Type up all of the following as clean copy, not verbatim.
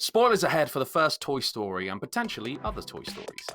Spoilers ahead for the first Toy Story and potentially other Toy Stories.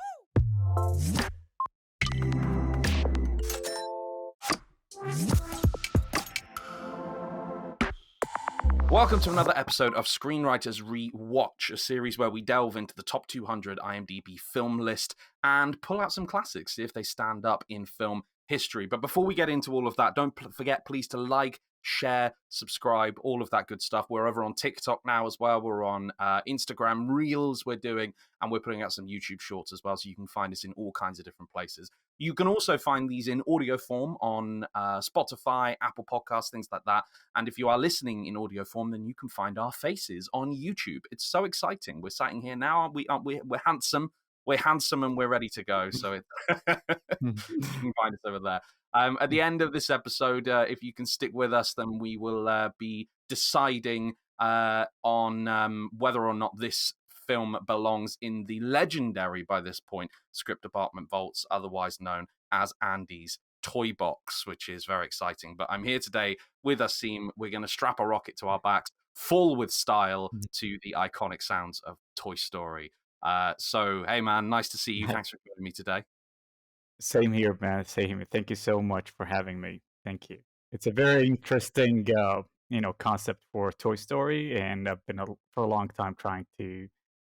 Welcome to another episode of Screenwriters Rewatch, a series where we delve into the top 200 IMDb film list and pull out some classics, see if they stand up in film history. But before we get into all of that, don't forget, please, to like, share, subscribe, all of that good stuff. We're over on TikTok now as well. We're on Instagram Reels we're doing, and we're putting out some YouTube Shorts as well, so you can find us in all kinds of different places. You can also find these in audio form on Spotify, Apple Podcasts, things like that. And if you are listening in audio form, then you can find our faces on YouTube. It's so exciting. We're sitting here now. We're handsome. We're handsome and we're ready to go. So you can find us over there. At the end of this episode, if you can stick with us, then we will be deciding on whether or not this film belongs in the legendary, by this point, script department vaults, otherwise known as Andy's Toy Box, which is very exciting. But I'm here today with Asim. We're going to strap a rocket to our backs, full with style, to the iconic sounds of Toy Story. So, hey, man, nice to see you. Thanks for joining me today. Same here, man. Same here. Thank you so much for having me. Thank you. It's a very interesting, concept for Toy Story, and I've been for a long time trying to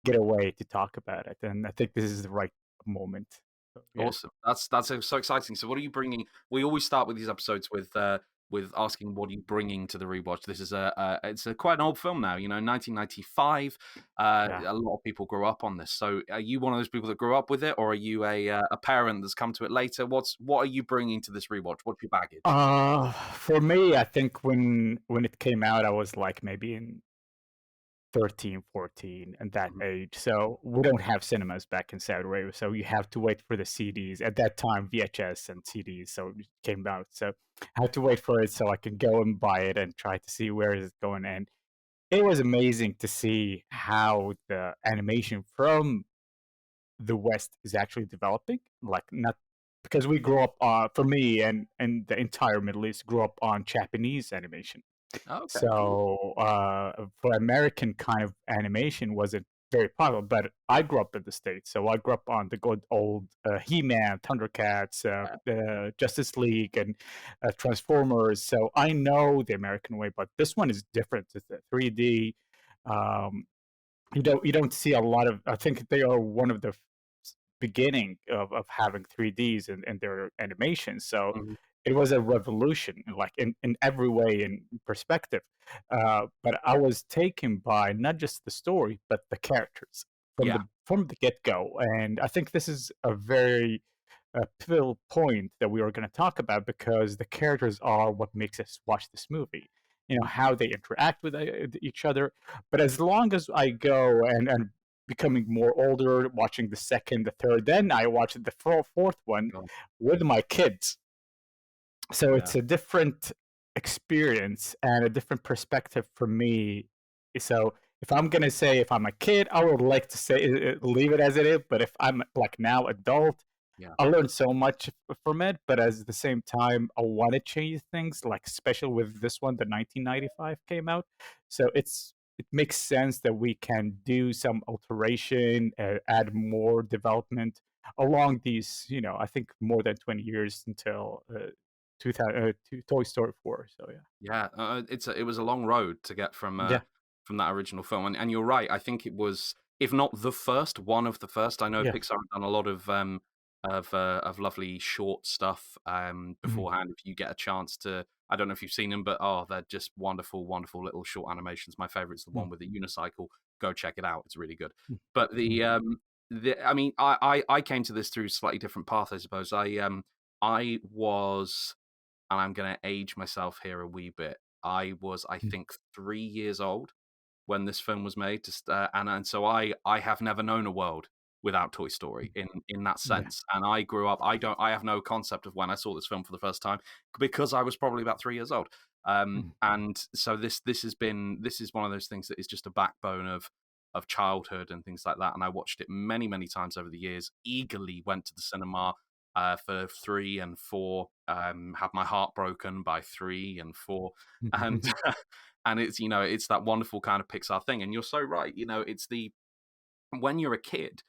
get a way to talk about it, and I think this is the right moment. So, yeah. Awesome. That's so exciting. So, what are you bringing? We always start with these episodes with asking, what are you bringing to the rewatch? This is it's quite an old film now, 1995. A lot of people grew up on this. So are you one of those people that grew up with it, or are you a parent that's come to it later? What are you bringing to this rewatch? What's your baggage? For me, I think when it came out, I was like maybe in 13, 14, and that age. So we don't have cinemas back in Saudi Arabia, so you have to wait for the CDs. At that time, VHS and CDs so it came out. So I had to wait for it so I could go and buy it and try to see where it's going. And it was amazing to see how the animation from the West is actually developing. Like, not because we grew up, for me and the entire Middle East grew up on Japanese animation. Okay. So for American kind of animation wasn't very popular, but I grew up in the States, so I grew up on the good old He-Man, Thundercats, Justice League, and Transformers. So I know the American way, but this one is different. It's a 3D. You don't see a lot of. I think they are one of the beginning of having 3Ds in their animation. So it was a revolution, like in every way and perspective. But I was taken by not just the story, but the characters from the get-go. And I think this is a very pivotal point that we are going to talk about, because the characters are what makes us watch this movie. How they interact with each other. But as long as I go and becoming more older, watching the second, the third, then I watched the fourth one with my kids. So it's a different experience and a different perspective for me. So if I'm going to say, if I'm a kid, I would like to say leave it as it is. But if I'm like now adult, I learned so much from it. But at the same time, I want to change things, like especially with this one, the 1995 came out. So it makes sense that we can do some alteration, add more development along these, I think more than 20 years until 2000, Toy Story 4. So it was a long road to get from that original film, and you're right. I think it was, if not the first, one of the first. I know Pixar have done a lot of lovely short stuff beforehand. If you get a chance to, I don't know if you've seen them, but they're just wonderful little short animations. My favorite's the one with the unicycle. Go check it out; it's really good. But I came to this through a slightly different path, I suppose. I was, and I'm going to age myself here a wee bit. I was, I think, 3 years old when this film was made, and so I have never known a world without Toy Story in that sense. And I grew up. I have no concept of when I saw this film for the first time, because I was probably about 3 years old. And so this is one of those things that is just a backbone of childhood and things like that. And I watched it many, many times over the years. Eagerly went to the cinema for 3 and 4. Had my heart broken by 3 and 4, and and it's, you know, it's that wonderful kind of Pixar thing. And you're so right. You know, it's the when you're a kid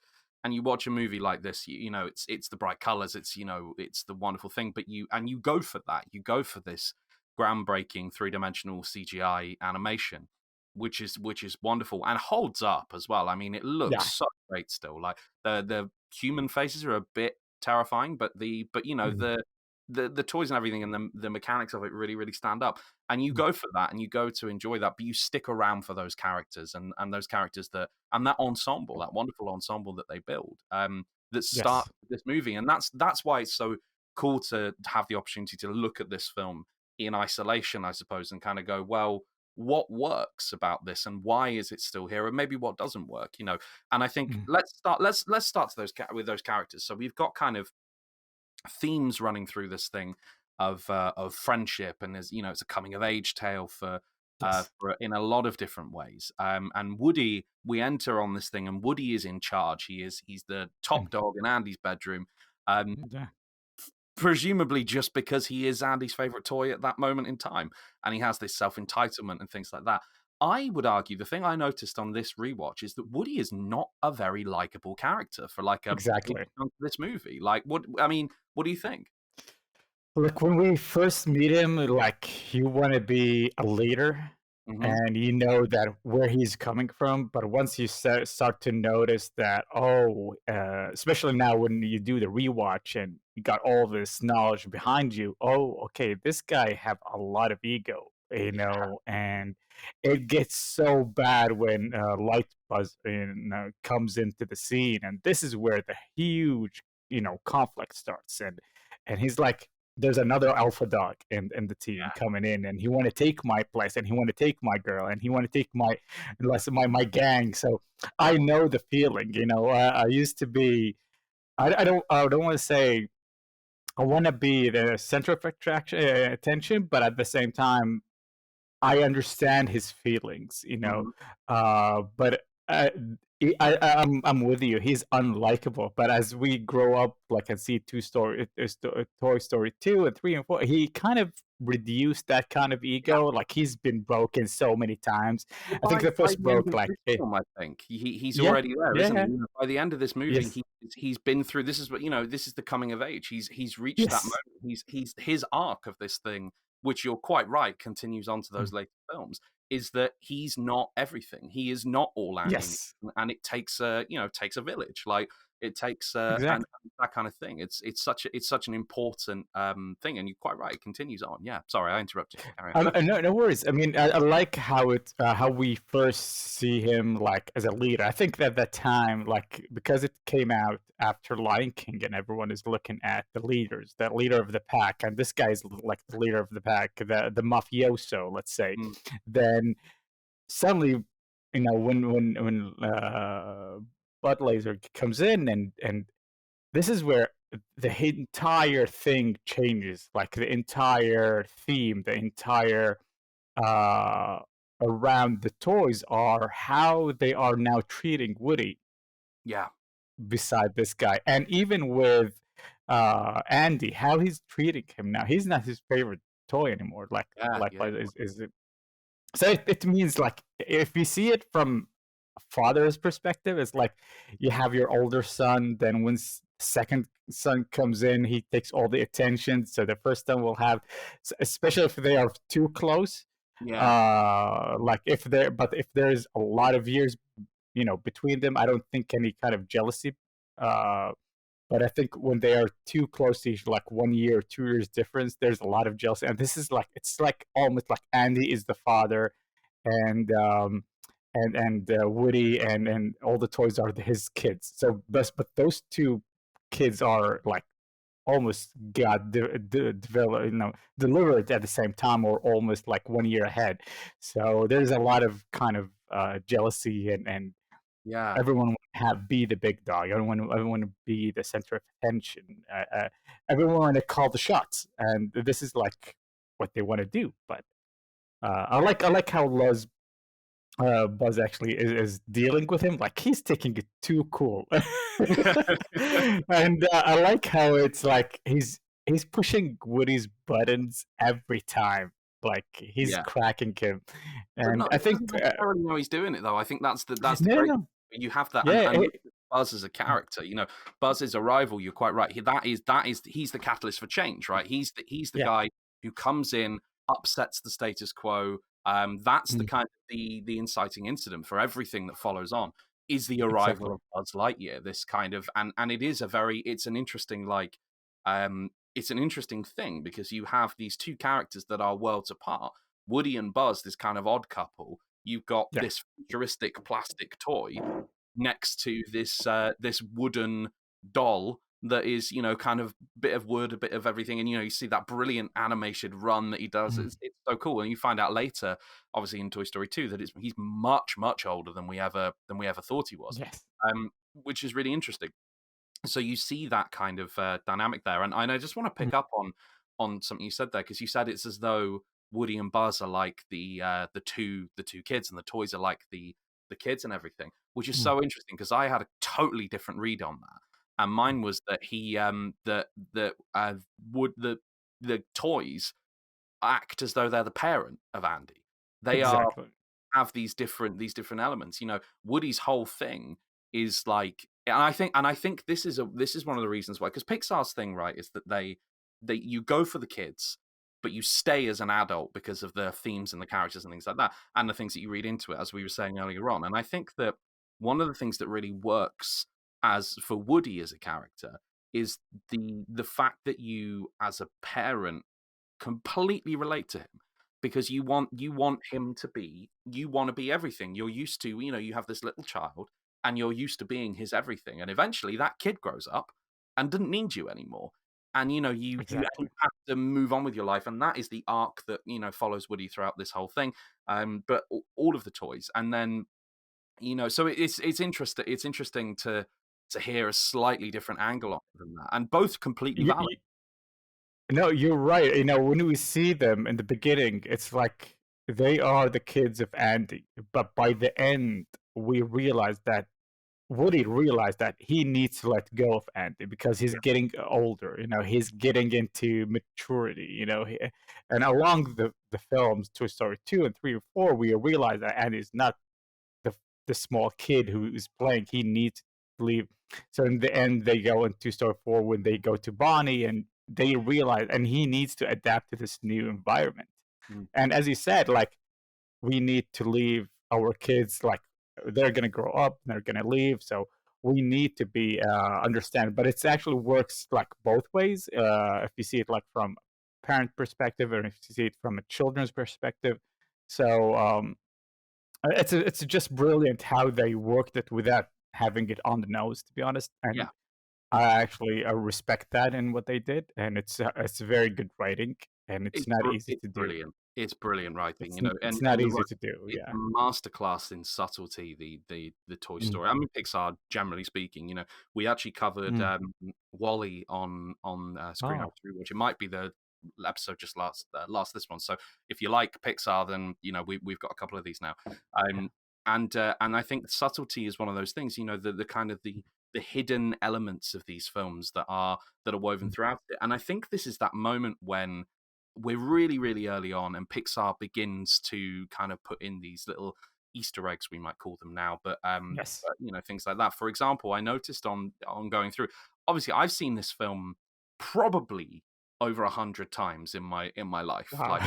and you watch a movie like this, you know, it's the bright colors, it's, you know, it's the wonderful thing, but you go for that, you go for this groundbreaking three-dimensional CGI animation, which is wonderful and holds up as well. I mean, it looks Yeah. so great still. Like the human faces are a bit terrifying, but you know, Mhm. the toys and everything and the mechanics of it really stand up, and you go for that and you go to enjoy that, but you stick around for those characters and those characters that and that ensemble, that wonderful ensemble that they build, that start Yes. this movie. And that's why it's so cool to have the opportunity to look at this film in isolation, I suppose, and kind of go, well, what works about this and why is it still here, and maybe what doesn't work, you know. And I think Mhm. let's start to with those characters. So we've got kind of themes running through this thing of friendship, and there's, you know, it's a coming of age tale Yes. for in a lot of different ways. And Woody, we enter on this thing, and Woody is in charge. He's the Mm. top dog in Andy's bedroom. Um, Yeah. Presumably just because he is Andy's favorite toy at that moment in time, and he has this self entitlement and things like that. I would argue the thing I noticed on this rewatch is that Woody is not a very likable character for like a big Exactly. chunk of this movie. Like, what I mean, what do you think? Like when we first meet him, like you want to be a leader, Hmm. and you know that where he's coming from. But once you start to notice that, oh, especially now when you do the rewatch and you got all this knowledge behind you, oh, okay, this guy have a lot of ego, Yeah, and it gets so bad when Light Buzz comes into the scene, and this is where the huge, conflict starts, and he's like, there's another alpha dog in the team yeah. coming in, and he want to take my place, and he want to take my girl, and he want to take my gang. So I know the feeling. I used to be. I don't want to say I want to be the center of attention, but at the same time I understand his feelings, Mhm. but I'm with you. He's unlikable. But as we grow up, like and see Toy Story 2 and 3 and 4, he kind of reduced that kind of Yeah. ego. Like he's been broken so many times. Well, I think the by first the end broke of like this film, I think he's yeah, already there, yeah, isn't he? yeah, You know, by the end of this movie, yes, he's been through. This is what, you know. This is the coming of age. He's reached that yes, moment. He's his arc of this thing, which you're quite right, continues on to mm, those later films. Is that he's not everything. He is not all Andy needs, yes, and it takes takes a village. Like it takes and exactly. that kind of thing. It's such an important thing, and you're quite right. It continues on. Yeah. Sorry, I interrupted you. Carry on. No, no worries. I mean, I like how we first see him like as a leader. I think that that time, like because it came out after Lion King, and everyone is looking at the leaders, the leader of the pack, and this guy's like the leader of the pack, the mafioso, let's say. Mm, Then suddenly, when Bud Laser comes in, and this is where the entire thing changes, like the entire theme, the entire uh, around the toys are how they are now treating Woody yeah. beside this guy, and even with Andy, how he's treating him now. He's not his favorite toy anymore. Yeah. Like Yeah. is so it means like if you see it from a father's perspective, it's like you have your older son, then when second son comes in, he takes all the attention. So the first son will have, especially if they are too close, Yeah. like if there's a lot of years, between them, I don't think any kind of jealousy. Uh, but I think when they are too close to each, like 1 year, 2 years difference, there's a lot of jealousy. And this is like it's like almost like Andy is the father, and Woody and all the toys are his kids. So, but those two kids are like almost got developed, delivered at the same time, or almost like 1 year ahead. So there's a lot of kind of jealousy, and Yeah. everyone want to be the big dog. Everyone to be the center of attention. Everyone want to call the shots, and this is like what they want to do. But I like how Buzz actually is dealing with him. Like he's taking it too cool, and I like how it's like he's pushing Woody's buttons every time. Like he's Yeah. cracking him, But and not I he think doesn't necessarily know he's doing it though. I think that's the no, no, great no, you have that yeah, and look at Buzz as a character, Buzz's arrival, you're quite right. That is he's the catalyst for change, right? He's the yeah, guy who comes in, upsets the status quo. That's the mm, kind of the inciting incident for everything that follows on is the arrival exactly, of Buzz Lightyear. This kind of and it is a very it's an interesting it's an interesting thing because you have these two characters that are worlds apart. Woody and Buzz, this kind of odd couple. You've got yeah, this futuristic plastic toy next to this wooden doll that is kind of bit of wood, a bit of everything, and you see that brilliant animated run that he does. mm, It's so cool, and you find out later, obviously in Toy Story 2, that he's much older than we ever thought he was, yes, which is really interesting. So you see that kind of dynamic there, and I just want to mm, pick up on something you said there because you said it's as though Woody and Buzz are like the two kids, and the toys are like the kids and everything, which is mm, so interesting because I had a totally different read on that, and mm, mine was that he that would the toys act as though they're the parent of Andy. They are exactly, have these different elements. Woody's whole thing is like, and I think this is one of the reasons why, because Pixar's thing, right, is that they you go for the kids, but you stay as an adult because of the themes and the characters and things like that, and the things that you read into it, as we were saying earlier on. And I think that one of the things that really works as for Woody as a character is the fact that you, as a parent, completely relate to him because you want him to be you want to be everything you're used to. You have this little child and you're used to being his everything, and eventually that kid grows up and doesn't need you anymore, and you exactly. have to move on with your life, and that is the arc that follows Woody throughout this whole thing. But all of the toys, and then so it's interesting to hear a slightly different angle on it than that, and both completely You, valid. you, no, you're right. When we see them in the beginning, it's like they are the kids of Andy, but by the end, we realize that Woody realized that he needs to let go of Andy because he's getting older. He's getting into maturity. And along the films, Toy Story 2 and 3 and 4, we realize that Andy is not the the small kid who is playing. He needs to leave. So in the end, they go into Story 4 when they go to Bonnie and they realize, and he needs to adapt to this new environment. Mm. And as you said, like we need to leave our kids, like they're gonna grow up, they're gonna leave, so we need to be understand. But it actually works like both ways. If you see it like from parent perspective, or if you see it from a children's perspective. So it's just brilliant how they worked it without having it on the nose, to be honest. And Yeah. I actually respect that in what they did, and it's very good writing, and it's not easy It's to do. brilliant. It's brilliant writing, It's and not you're easy right. to do. It's Yeah. a masterclass in subtlety. The Toy Mm, Story. I mean, Pixar, generally speaking. We actually covered mm. Wally on Oh, Screenwriters Rewatch. It might be the episode just last this one. So if you like Pixar, then we've got a couple of these now. yeah. Um, and I think subtlety is one of those things. The kind of the hidden elements of these films that are woven Mm, throughout it. And I think this is that moment when we're really, really early on, and Pixar begins to kind of put in these little Easter eggs, we might call them now, yes. but things like that. For example, I noticed on going through. Obviously, I've seen this film probably over 100 times in my life. Wow. Like,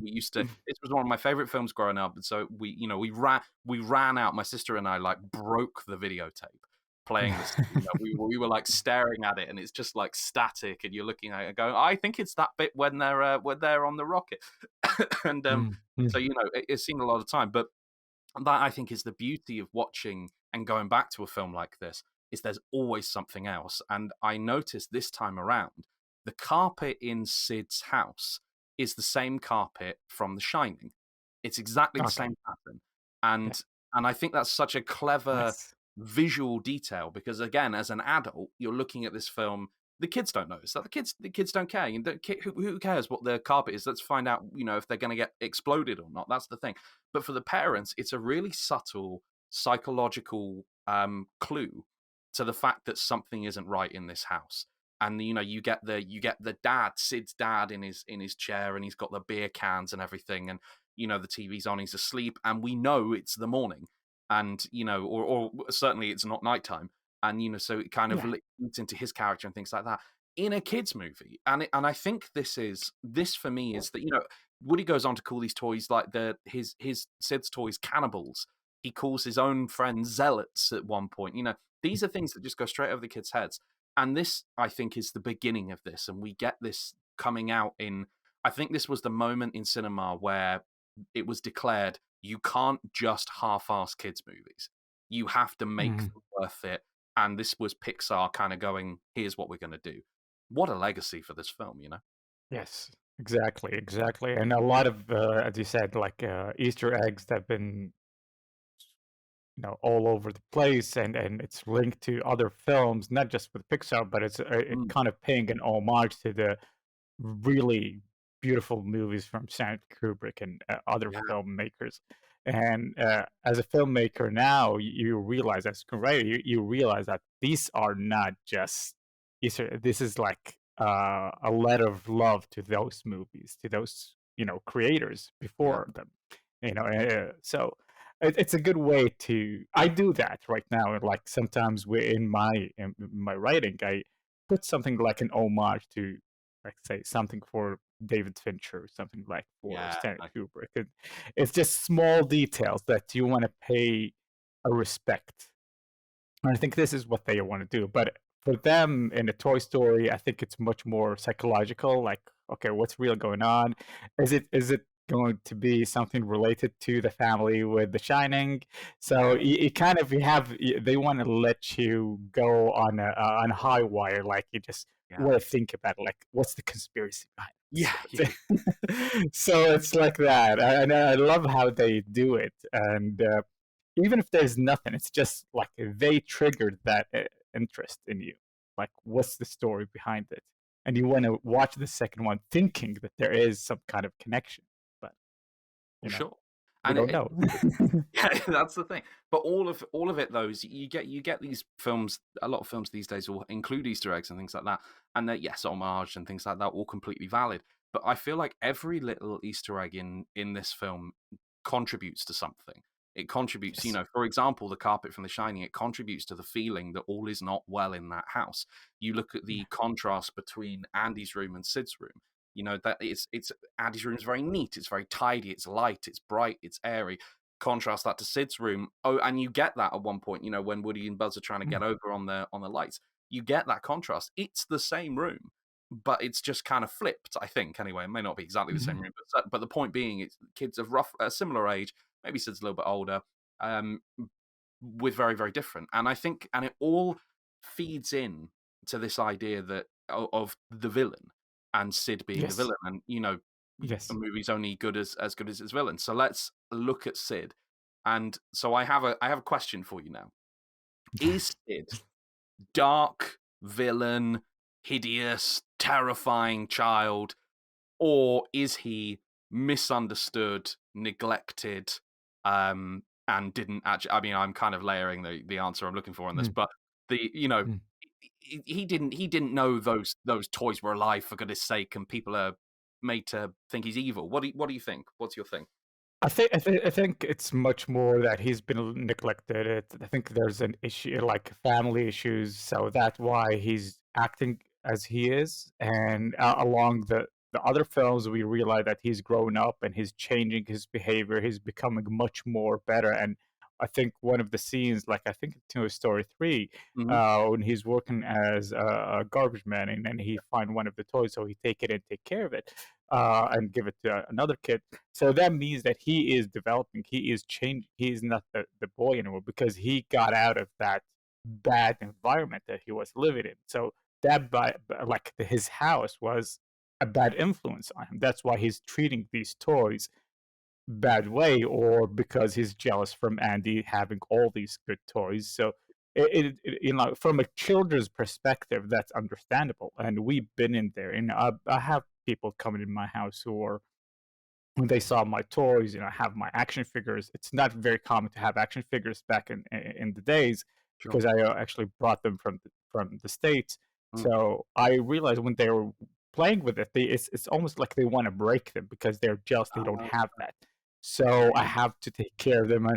we used to. This was one of my favorite films growing up, and so we ran out. My sister and I like broke the videotape playing this. We were like staring at it, and it's just like static, and you're looking at it and going, I think it's that bit when they're on the rocket, and Mm, mm, so it's seen a lot of time, but that I think is the beauty of watching and going back to a film like this is there's always something else. And I noticed this time around, the carpet in Sid's house is the same carpet from The Shining. It's exactly the okay. same pattern, Yeah. and I think that's such a clever Nice. visual detail because again, as an adult, you're looking at this film. The kids don't notice that. The kids don't care. Who cares what the carpet is? Let's find out. If they're going to get exploded or not. That's the thing. But for the parents, it's a really subtle psychological clue to the fact that something isn't right in this house. and you get the dad, Sid's dad, in his chair, and he's got the beer cans and everything, and the TV's on, he's asleep, and we know it's the morning, and or certainly it's not nighttime, and so it kind of Yeah. leads into his character and things like that in a kids movie, and I think this for me is that Woody goes on to call these toys, like his Sid's toys, cannibals. He calls his own friends zealots at one point. These are things that just go straight over the kids' heads. And this, I think, is the beginning of this. And we get this coming out in, I think this was the moment in cinema where it was declared you can't just half-ass kids' movies. You have to make Mhm. them worth it. And this was Pixar kind of going, here's what we're going to do. What a legacy for this film. Yes, exactly. And a lot of, as you said, like Easter eggs that have been, all over the place, and it's linked to other films, not just with Pixar, but it Mm, kind of paying an homage to the really beautiful movies from Stanley Kubrick and other yeah, filmmakers. And as a filmmaker now, you realize, as a screenwriter, you realize that these are not just this is like a letter of love to those movies, to those creators yeah. before them. So it's a good way to. I do that right now, and like sometimes in my writing, I put something like an homage to, like, say something for David Fincher, something like for Yeah. Stanley Kubrick. It's just small details that you want to pay a respect. And I think this is what they want to do. But for them in a Toy Story, I think it's much more psychological. Like, okay, what's really going on? Is it going to be something related to the family with The Shining? So Yeah. they want to let you go on a high wire, like you just Yeah. want to think about it, like what's the conspiracy behind Yeah. this? So it's like that, and I love how they do it, and even if there's nothing, it's just like they triggered that interest in you. Like, what's the story behind it? And you want to watch the second one thinking that there is some kind of connection, but For you know, sure. we And don't know. yeah, that's the thing. But all of it though is you get these films. A lot of films these days will include Easter eggs and things like that, and they're, yes, homage and things like that, all completely valid. But I feel like every little Easter egg in this film contributes to something. It contributes, Yes. for example, the carpet from The Shining. It contributes to the feeling that all is not well in that house. You look at Yeah. the contrast between Andy's room and Sid's room. That it's Andy's room is very neat, it's very tidy, it's light, it's bright, it's airy. Contrast that to Sid's room. Oh, and you get that at one point, when Woody and Buzz are trying to get Mm. over on the lights. You get that contrast. It's the same room, but it's just kind of flipped, I think. Anyway, it may not be exactly the same Mhm. room, but the point being, it's kids of a similar age. Maybe Sid's a little bit older, um, with very, very different. And I think, and it all feeds in to this idea that of the villain and Sid being the Yes. villain, and a Yes. movie's only as good as its villain. So let's look at Sid. And so I have a question for you now. Is Sid dark villain, hideous, terrifying child, or is he misunderstood, neglected, and didn't actually? I mean, I'm kind of layering the answer I'm looking for on this, Mm. but the Mm. he didn't know those toys were alive, for goodness sake, and people are made to think he's evil. What do you think? What's your thing? I think it's much more that he's been neglected. I think there's an issue, like family issues, so that's why he's acting as he is. And along the other films, we realize that he's grown up and he's changing his behavior. He's becoming much more better. And I think one of the scenes, like I think it's Toy Story 3, Hmm. when he's working as a garbage man, and then he find one of the toys, so he take it and take care of it, and give it to another kid. So that means that he is developing, he is changing, he is not the boy anymore, because he got out of that bad environment that he was living in. So like his house was a bad influence on him. That's why he's treating these toys bad way, or because he's jealous from Andy having all these good toys. So from a children's perspective, that's understandable, and we've been in there. And I have people coming in my house who are, when they saw my toys, I have my action figures. It's not very common to have action figures back in the days, Sure. because I actually brought them from the states. Mm. So I realized when they were playing with it, it's almost like they want to break them because they're jealous they don't Uh, have that. So I have to take care of them.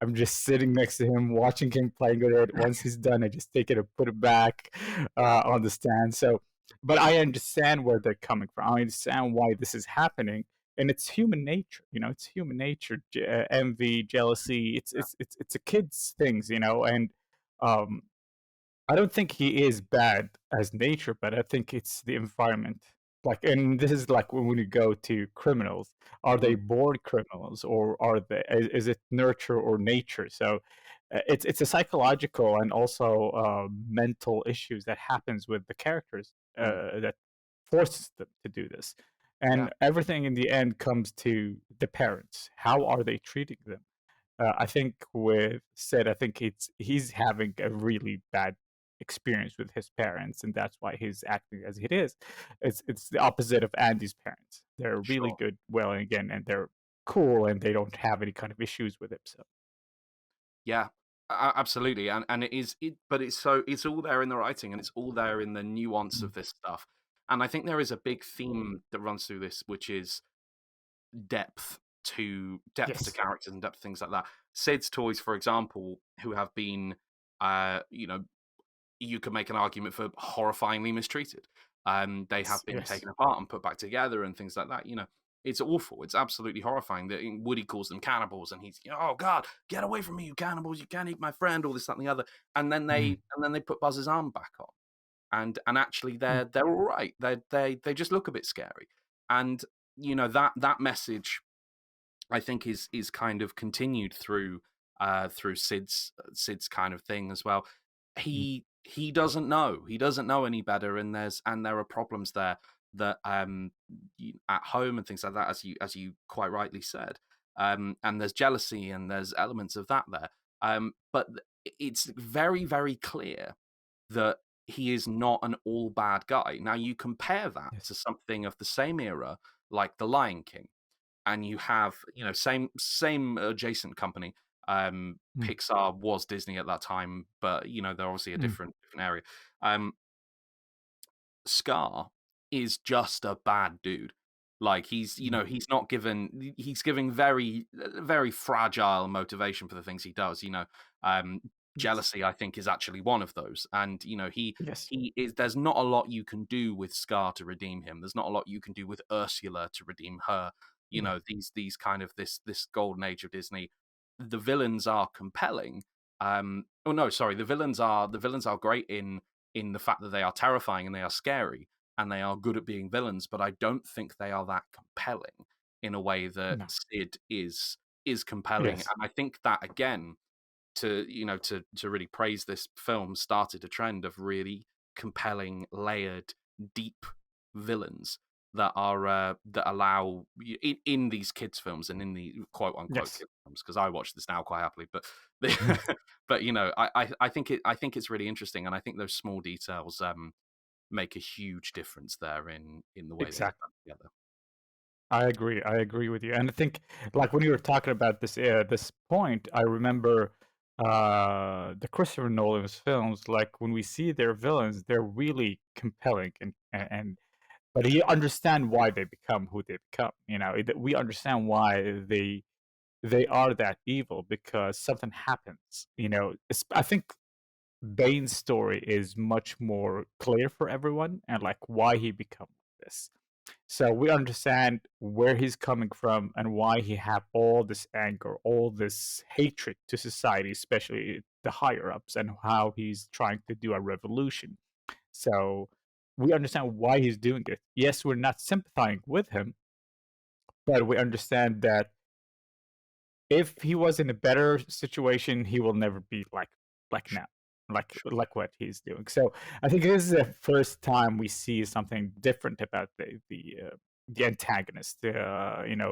I'm just sitting next to him, watching him playing with it. Once he's done, I just take it and put it back wow. on the stand. So, but I understand where they're coming from. I understand why this is happening, and it's human nature. It's human nature. Envy, jealousy. Yeah. It's a kid's things. And um, I don't think he is bad as nature, but I think it's the environment. Like, and this is like when you go to criminals, are they Mm, born criminals, or is it nurture or nature? So it's a psychological and also mental issues that happens with the characters mm. that forces them to do this, Yeah. and everything in the end comes to the parents. How are they treating them? I think with Sid, I think he's having a really bad experience with his parents, and that's why he's acting as he is. It's the opposite of Andy's parents. They're really Sure. good, well, and again, and they're cool, and they don't have any kind of issues with him. So Yeah, absolutely, and but it's all there in the writing, and it's all there in the nuance mm, of this stuff. And I think there is a big theme that runs through this, which is depth to yes, characters and depth to things like that. Sid's toys, for example, who have been, you know, you could make an argument for horrifyingly mistreated. They yes, have been yes, taken apart and put back together and things like that. It's awful. It's absolutely horrifying. That Woody calls them cannibals, and he's, oh God, get away from me, you cannibals! You can't eat my friend. All this, that, and the other. And then mm, they put Buzz's arm back on, and actually mm, they're all right. They just look a bit scary, and that message I think is kind of continued through Sid's kind of thing as well. mm, He doesn't know. He doesn't know any better, and there are problems there that at home and things like that, as you quite rightly said. And there's jealousy and there's elements of that there. But it's very, very clear that he is not an all bad guy. Now you compare that yes, to something of the same era, like The Lion King, and you have same adjacent company. mm, Pixar was Disney at that time, but they're obviously a mm, different area. um Scar is just a bad dude. Like mm, he's giving very very fragile motivation for the things he does. Um, yes, Jealousy, I think, is actually one of those. And yes, he is. There's not a lot you can do with Scar to redeem him. There's not a lot you can do with Ursula to redeem her. yeah, These kind of this golden age of Disney. The villains are compelling. Oh no, sorry. The villains are great in the fact that they are terrifying and they are scary and they are good at being villains, but I don't think they are that compelling in a way that no, Sid is compelling. And yes, I think that again, to really praise this film, started a trend of really compelling, layered, deep villains that allow in these kids films and in the quote unquote yes, kids films, because I watch this now quite happily, but mm, but I think it's really interesting, and I think those small details make a huge difference there in the way that they're exactly. done together. I agree. I agree with you. And I think, like when you were talking about this point, I remember the Christopher Nolan's films. Like when we see their villains, they're really compelling, and but you understand why they become who they become. We understand why they are that evil because something happens. I think Bane's story is much more clear for everyone, and like why he become this. So we understand where he's coming from and why he have all this anger, all this hatred to society, especially the higher ups, and how he's trying to do a revolution. So we understand why he's doing it. Yes, we're not sympathizing with him, but we understand that if he was in a better situation, he will never be like now, Sure. like what he's doing. So I think this is the first time we see something different about the antagonist, and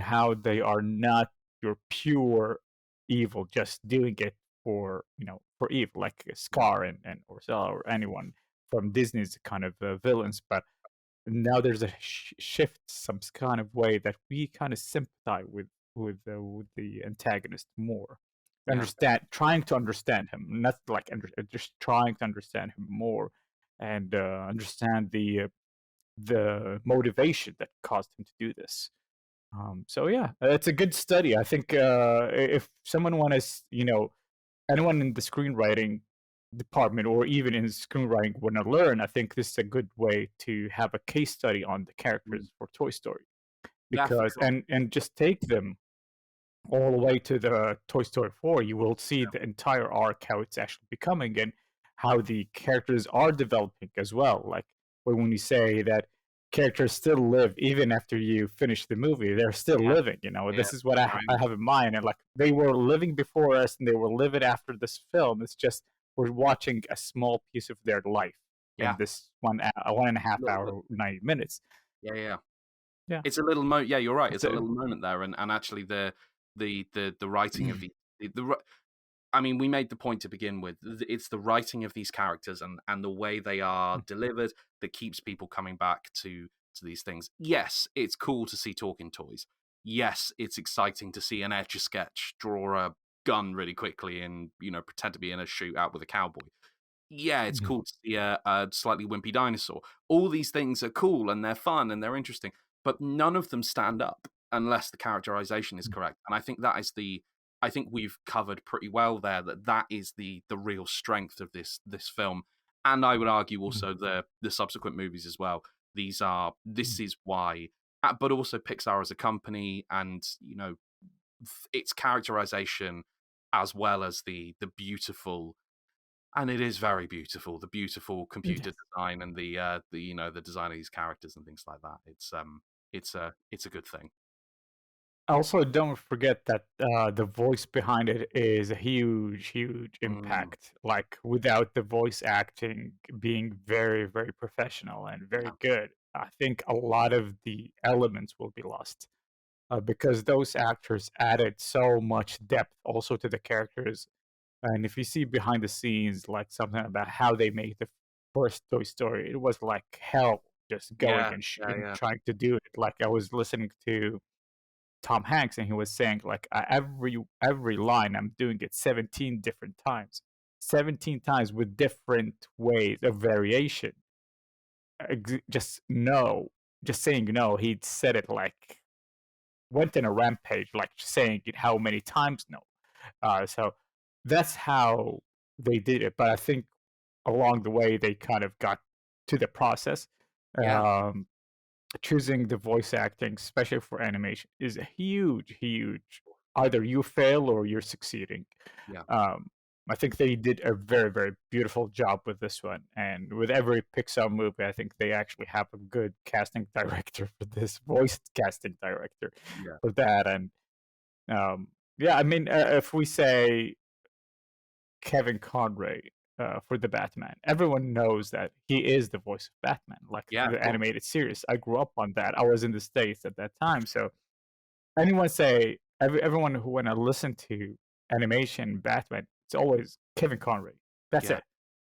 how they are not your pure evil, just doing it for evil, like Scar and Ursula or anyone from Disney's kind of villains, but now there's a shift some kind of way that we kind of sympathize with the antagonist more, Yeah. trying to understand him, not like just trying to understand him more, and understand the motivation that caused him to do this. So yeah, it's a good study. I think if someone wants, anyone in the screenwriting department or even in screenwriting want to learn, I think this is a good way to have a case study on the Mm. characters for Toy Story, Yeah, for because sure. and just take them all the way to the Toy Story 4, you will see the entire arc, how it's actually becoming, and how the characters are developing as well. Like when you say that characters still live even after you finish the movie, they're still Yeah, living. yeah, This is what I I mean, have in mind. And like they were living before us and they were living after this film. It's just we're watching a small piece of their life in yeah, this 1.5 little bit. hour, 90 minutes. Yeah, yeah. Yeah. It's a little yeah, you're right. It's It's a a, little moment there, and actually the writing of the I mean, we made the point to begin with. It's the writing of these characters and the way they are delivered that keeps people coming back to these things. Yes, it's cool to see talking toys. Yes, it's exciting to see an Etch a Sketch draw a gun really quickly and pretend to be in a shootout with a cowboy. Yeah, it's cool to see a slightly wimpy dinosaur. All these things are cool and they're fun and they're interesting, but none of them stand up unless the characterization is correct. And I think that is I think we've covered pretty well there that is the real strength of this film, and I would argue also the subsequent movies as well. This is why, but also Pixar as a company, and its characterization, as well as the beautiful, and it is very beautiful, the beautiful computer yes. design and the design of these characters and things like that. It's a good thing. Also, don't forget that the voice behind it is a huge, huge Mm, impact. Like, without the voice acting being very, very professional and yeah, very good, I think a lot of the elements will be lost because those actors added so much depth also to the characters. And if you see behind the scenes, like something about how they made the first Toy Story, it was like hell just going yeah, yeah, and yeah, trying to do it. Like, I was listening to Tom Hanks, and he was saying like every line I'm doing it 17 different times, 17 times with different ways of variation. Just no, just saying no. He'd said it like went in a rampage, like saying it how many times no. So that's how they did it. But I think along the way they kind of got to the process. yeah, Um, Choosing the voice acting, especially for animation, is a huge, huge. Either you fail or you're succeeding. yeah, Um, I think they did a very, very beautiful job with this one, and with every Pixar movie, I think they actually have a good casting director for this, voice casting director yeah, for that. And yeah, I mean, if we say Kevin Conroy for the Batman. Everyone knows that he is the voice of Batman, like yeah. Of the course. animated series. I grew up on that. I was in the States at that time. So anyone say, everyone who want to listen to animation Batman, it's always Kevin Conroy. That's Yeah. it.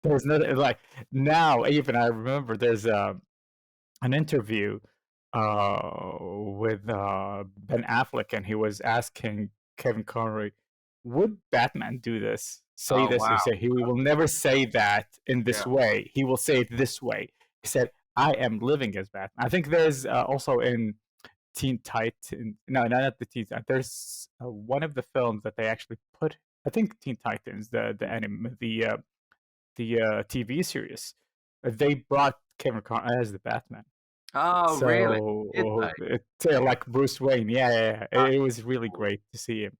There's no, like, now, even I remember there's an interview with Ben Affleck, and he was asking Kevin Conroy, "Would Batman do this? Say Oh this?" He wow. said, "He will never say that in Yeah. this way. He will say it this way." He said, "I am living as Batman." I think there's also in Teen Titan. No, not the Teen Titan. There's one of the films that they actually put. I think Teen Titans, the anime, the TV series. They brought Kevin Conroy as the Batman. Oh really? Did So, they? like Bruce Wayne, yeah, yeah, yeah. It That's was really cool. great to see him.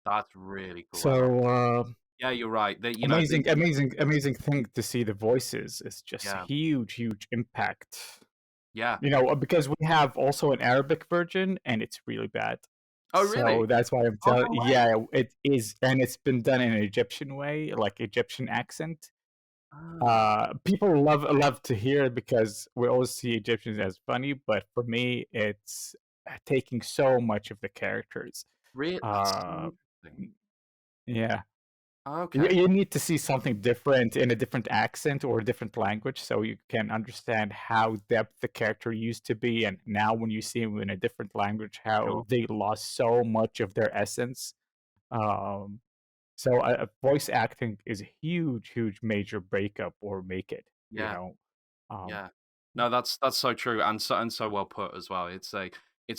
That's really cool. I love. So, Yeah, you're right. They, amazing, amazing, amazing thing to see the voices. It's just a yeah, huge, huge impact. yeah. Because we have also an Arabic version, and it's really bad. Oh really? So that's why I'm Oh telling. no way. Yeah, it is, and it's been done in an Egyptian way, like Egyptian accent. Ah, People love to hear it because we always see Egyptians as funny, but for me, it's taking so much of the characters. really? That's so Uh, interesting. yeah, Okay. you need to see something different in a different accent or a different language so you can understand how depth the character used to be, and now when you see him in a different language, how Sure. they lost so much of their essence. Um, so voice acting is a huge, huge major breakup or make it. You Yeah. know. Um, Yeah. No, that's so true and so well put as well. It's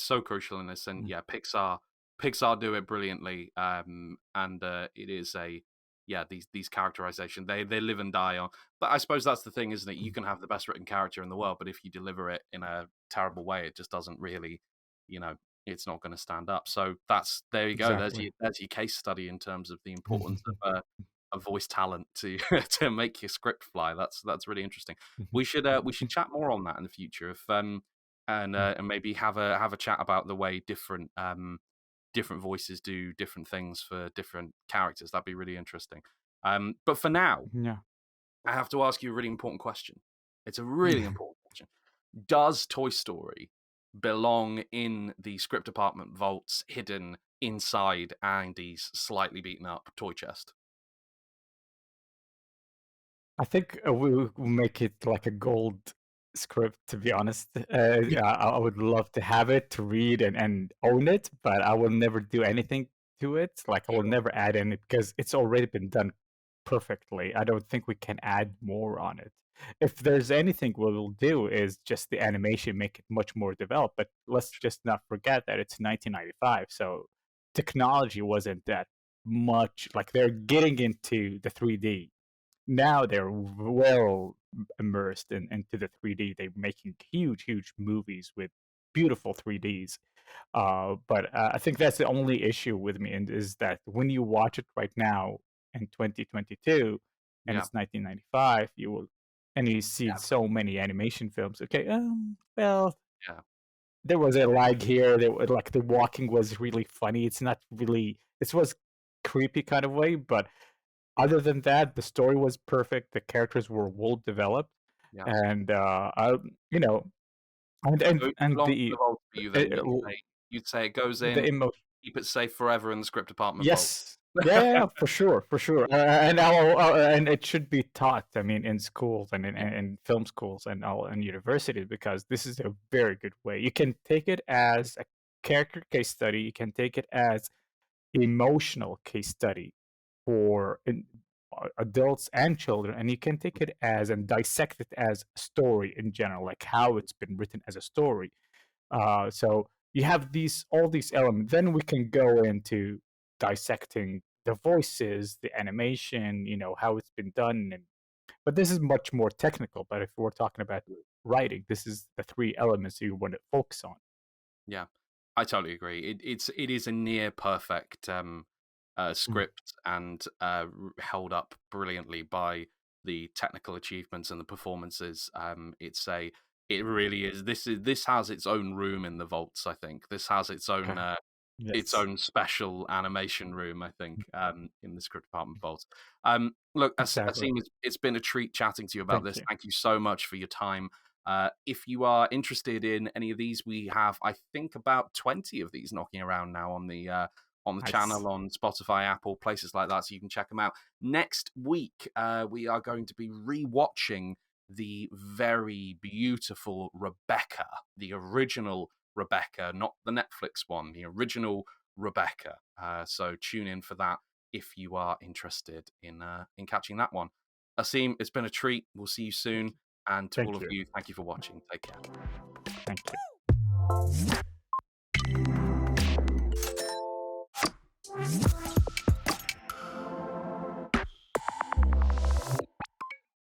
so crucial in this, and mm, yeah, Pixar do it brilliantly. And it is a yeah these characterization they live and die on. But I suppose that's the thing, isn't it? You mm, can have the best written character in the world, but if you deliver it in a terrible way, it just doesn't really, you know, it's not going to stand up. So that's there you go. exactly. There's your case study in terms of the importance of a voice talent to to make your script fly. That's really interesting. We should chat more on that in the future if and maybe have a chat about the way different voices do different things for different characters. That'd be really interesting. But for now, Yeah. I have to ask you a really important question. It's a really important question. Does Toy Story belong in the script department vaults hidden inside Andy's slightly beaten up toy chest? I think we'll make it like a gold script, to be honest. I would love to have it to read and own it, but I will never do anything to it. Like, I will Sure. never add in it because it's already been done perfectly. I don't think we can add more on it. If there's anything we will do is just the animation, make it much more developed. But let's just not forget that it's 1995, so technology wasn't that much. Like, they're getting into the 3D now, they're well immersed into the 3D. They're making huge movies with beautiful 3Ds. But I think that's the only issue with me, and is that when you watch it right now in 2022, and Yeah. it's 1995, you will, and you see Yeah. so many animation films. Okay, well, Yeah. there was a lag here. Like the walking was really funny. It's not really. It was creepy kind of way, but other than that, the story was perfect. The characters were well developed, Yeah. and you know, and So and it and belongs to the vault for you then. uh, You'd say it goes the in, emotion. keep it safe forever in the script department vault. Yes, yeah, for sure, for sure. And it should be taught. I mean, in schools and Yeah. in film schools and all and universities, because this is a very good way. You can take it as a character case study. You can take it as emotional case study for adults and children, and you can take it as and dissect it as a story in general, like how it's been written as a story. So you have these all these elements. Then we can go into dissecting the voices, the animation, how it's been done. But this is much more technical. But if we're talking about writing, this is the three elements you want to focus on. Yeah, I totally agree. It is a near perfect Mm, script and held up brilliantly by the technical achievements and the performances. It really is. This has its own room in the vaults. I think this has okay. its Yes, own special animation room, I think, in the script department vault. Look, exactly. Asim, it's been a treat chatting to you about Thank this. you. Thank you so much for your time. If you are interested in any of these, we have, I think, about 20 of these knocking around now on the Nice. channel, on Spotify, Apple, places like that, so you can check them out. Next week, we are going to be rewatching the very beautiful Rebecca, the original Rebecca, not the Netflix one, the original Rebecca. So tune in for that if you are interested in catching that one. Asim, it's been a treat. We'll see you soon. And to all Thank of you. you, thank you for watching. Take care. Thank you.